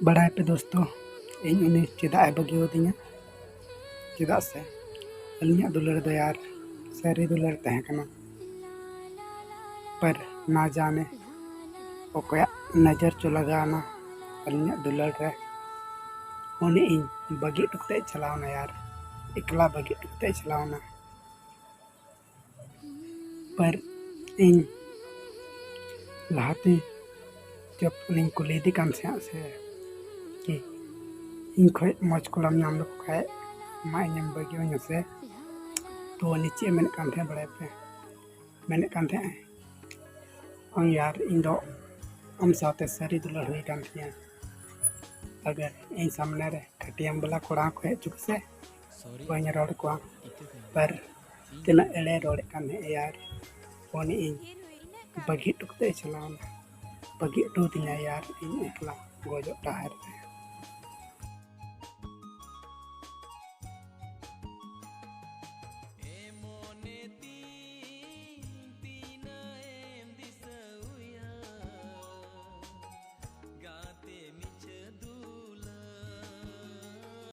बड़ा पे दोस्तों इन उन्हें चेदा बगियो दिया चेदा से अलिया दुलर दो यार सारी दुलर तहकना पर ना जाने ओकया नजर चो लगाना अलिया दुलर रे उन्हें इन बगी टुकते चलावना यार इकला बगी टुकते चलावना पर इन लहाते जब उन्हें कुलीदी कान से कि इन खोय मौज कोलम नाम लोग खाए माँ इन बगियो से तो नीचे मैंने कान थे बड़े पे मैंने कान थे यार इन दो हम साथे सारी दुलर हुई कान थी अगर इन सामने रे खटियम बला कोड़ा को है चुक से बन रोड को पर तना एले रोड कान है यार उन्हें इन बगी टुकते चलाना बगी टू दिना यार इन एकला गोजो टायर